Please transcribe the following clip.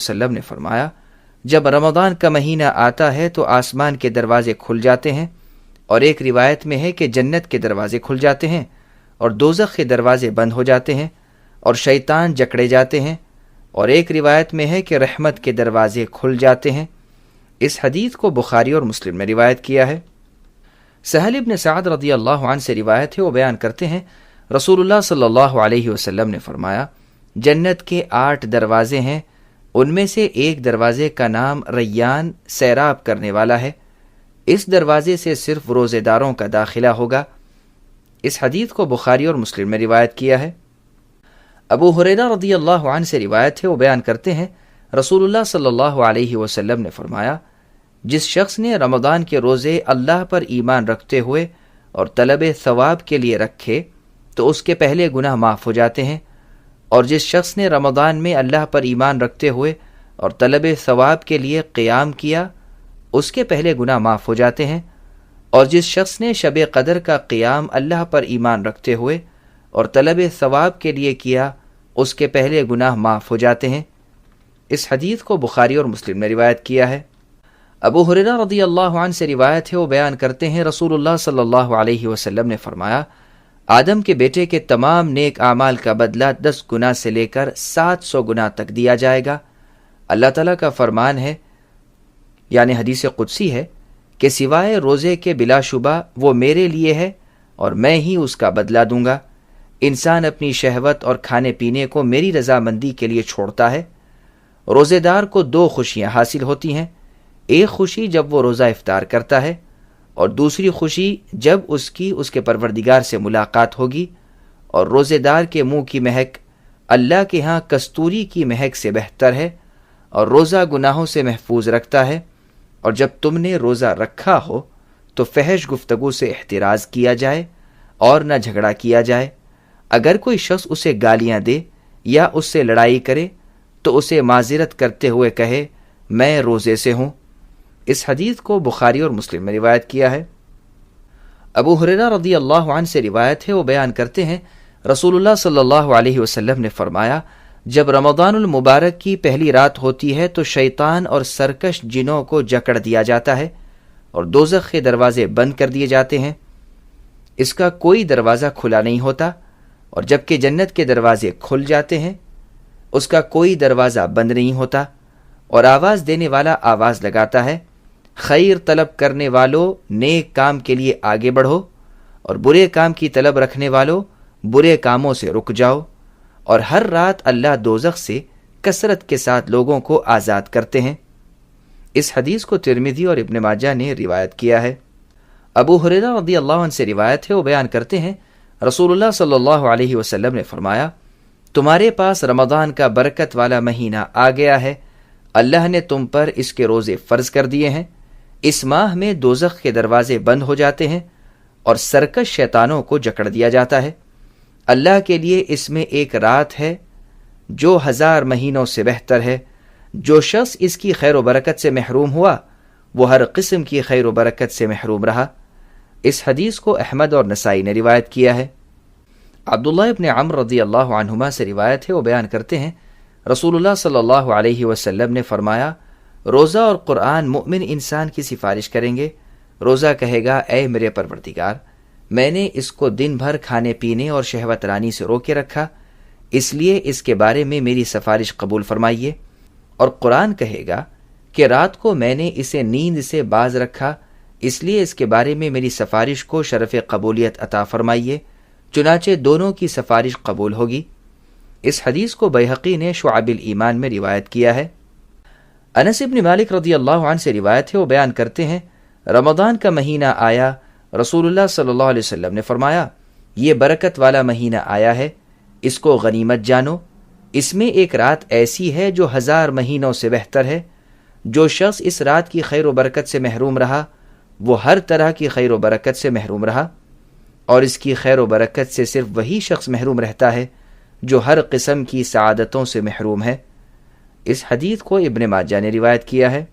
وسلم نے فرمایا، جب رمضان کا مہینہ آتا ہے تو آسمان کے دروازے کھل جاتے ہیں، اور ایک روایت میں ہے کہ جنت کے دروازے کھل جاتے ہیں اور دوزخ کے دروازے بند ہو جاتے ہیں اور شیطان جکڑے جاتے ہیں، اور ایک روایت میں ہے کہ رحمت کے دروازے کھل جاتے ہیں۔ اس حدیث کو بخاری اور مسلم نے روایت کیا ہے۔ سہل ابن سعد رضی اللہ عنہ سے روایت ہے، وہ بیان کرتے ہیں رسول اللہ صلی اللہ علیہ وسلم نے فرمایا، جنت کے 8 دروازے ہیں، ان میں سے ایک دروازے کا نام ریان سیراب کرنے والا ہے، اس دروازے سے صرف روزے داروں کا داخلہ ہوگا۔ اس حدیث کو بخاری اور مسلم نے روایت کیا ہے۔ ابو ہریرہ رضی اللہ عنہ سے روایت ہے، وہ بیان کرتے ہیں رسول اللہ صلی اللہ علیہ وسلم نے فرمایا، جس شخص نے رمضان کے روزے اللہ پر ایمان رکھتے ہوئے اور طلب ثواب کے لیے رکھے تو اس کے پہلے گناہ معاف ہو جاتے ہیں، اور جس شخص نے رمضان میں اللہ پر ایمان رکھتے ہوئے اور طلب ثواب کے لیے قیام کیا اس کے پہلے گناہ معاف ہو جاتے ہیں، اور جس شخص نے شب قدر کا قیام اللہ پر ایمان رکھتے ہوئے اور طلب ثواب کے لیے کیا اس کے پہلے گناہ معاف ہو جاتے ہیں۔ اس حدیث کو بخاری اور مسلم نے روایت کیا ہے۔ ابو ہریرہ رضی اللہ عنہ سے روایت ہے، وہ بیان کرتے ہیں رسول اللہ صلی اللہ علیہ وسلم نے فرمایا، آدم کے بیٹے کے تمام نیک اعمال کا بدلہ 10 گنا سے لے کر 700 گنا تک دیا جائے گا۔ اللہ تعالیٰ کا فرمان ہے، یعنی حدیث قدسی ہے، کہ سوائے روزے کے بلا شبہ وہ میرے لیے ہے اور میں ہی اس کا بدلہ دوں گا۔ انسان اپنی شہوت اور کھانے پینے کو میری رضامندی کے لیے چھوڑتا ہے۔ روزے دار کو 2 خوشیاں حاصل ہوتی ہیں، ایک خوشی جب وہ روزہ افطار کرتا ہے، اور دوسری خوشی جب اس کے پروردگار سے ملاقات ہوگی، اور روزے دار کے منہ کی مہک اللہ کے ہاں کستوری کی مہک سے بہتر ہے، اور روزہ گناہوں سے محفوظ رکھتا ہے۔ اور جب تم نے روزہ رکھا ہو تو فحش گفتگو سے احتراز کیا جائے اور نہ جھگڑا کیا جائے۔ اگر کوئی شخص اسے گالیاں دے یا اس سے لڑائی کرے تو اسے معذرت کرتے ہوئے کہے، میں روزے سے ہوں۔ اس حدیث کو بخاری اور مسلم میں روایت کیا ہے۔ ابو ہریرہ رضی اللہ عنہ سے روایت ہے، وہ بیان کرتے ہیں رسول اللہ صلی اللہ علیہ وسلم نے فرمایا، جب رمضان المبارک کی پہلی رات ہوتی ہے تو شیطان اور سرکش جنوں کو جکڑ دیا جاتا ہے اور دوزخ کے دروازے بند کر دیے جاتے ہیں، اس کا کوئی دروازہ کھلا نہیں ہوتا، اور جبکہ جنت کے دروازے کھل جاتے ہیں اس کا کوئی دروازہ بند نہیں ہوتا، اور آواز دینے والا آواز لگاتا ہے، خیر طلب کرنے والوں نیک کام کے لیے آگے بڑھو، اور برے کام کی طلب رکھنے والوں برے کاموں سے رک جاؤ۔ اور ہر رات اللہ دوزخ سے کثرت کے ساتھ لوگوں کو آزاد کرتے ہیں۔ اس حدیث کو ترمذی اور ابن ماجہ نے روایت کیا ہے۔ ابو ہریرہ رضی اللہ عنہ سے روایت ہے، وہ بیان کرتے ہیں رسول اللہ صلی اللہ علیہ وسلم نے فرمایا، تمہارے پاس رمضان کا برکت والا مہینہ آ گیا ہے، اللہ نے تم پر اس کے روزے فرض کر دیے ہیں۔ اس ماہ میں دوزخ کے دروازے بند ہو جاتے ہیں اور سرکش شیطانوں کو جکڑ دیا جاتا ہے۔ اللہ کے لیے اس میں ایک رات ہے جو 1000 مہینوں سے بہتر ہے۔ جو شخص اس کی خیر و برکت سے محروم ہوا وہ ہر قسم کی خیر و برکت سے محروم رہا۔ اس حدیث کو احمد اور نسائی نے روایت کیا ہے۔ عبداللہ ابن عمرو رضی اللہ عنہما سے روایت ہے، وہ بیان کرتے ہیں رسول اللہ صلی اللہ علیہ وسلم نے فرمایا، روزہ اور قرآن مومن انسان کی سفارش کریں گے۔ روزہ کہے گا، اے میرے پروردگار، میں نے اس کو دن بھر کھانے پینے اور شہوت رانی سے روکے رکھا، اس لیے اس کے بارے میں میری سفارش قبول فرمائیے۔ اور قرآن کہے گا کہ رات کو میں نے اسے نیند سے باز رکھا، اس لیے اس کے بارے میں میری سفارش کو شرف قبولیت عطا فرمائیے، چنانچہ دونوں کی سفارش قبول ہوگی۔ اس حدیث کو بیہقی نے شعب الایمان میں روایت کیا ہے۔ انس بن مالک رضی اللہ عنہ سے روایت ہے، وہ بیان کرتے ہیں رمضان کا مہینہ آیا، رسول اللہ صلی اللہ علیہ وسلم نے فرمایا، یہ برکت والا مہینہ آیا ہے، اس کو غنیمت جانو، اس میں ایک رات ایسی ہے جو 1000 مہینوں سے بہتر ہے۔ جو شخص اس رات کی خیر و برکت سے محروم رہا وہ ہر طرح کی خیر و برکت سے محروم رہا، اور اس کی خیر و برکت سے صرف وہی شخص محروم رہتا ہے جو ہر قسم کی سعادتوں سے محروم ہے۔ اس حدیث کو ابن ماجہ نے روایت کیا ہے۔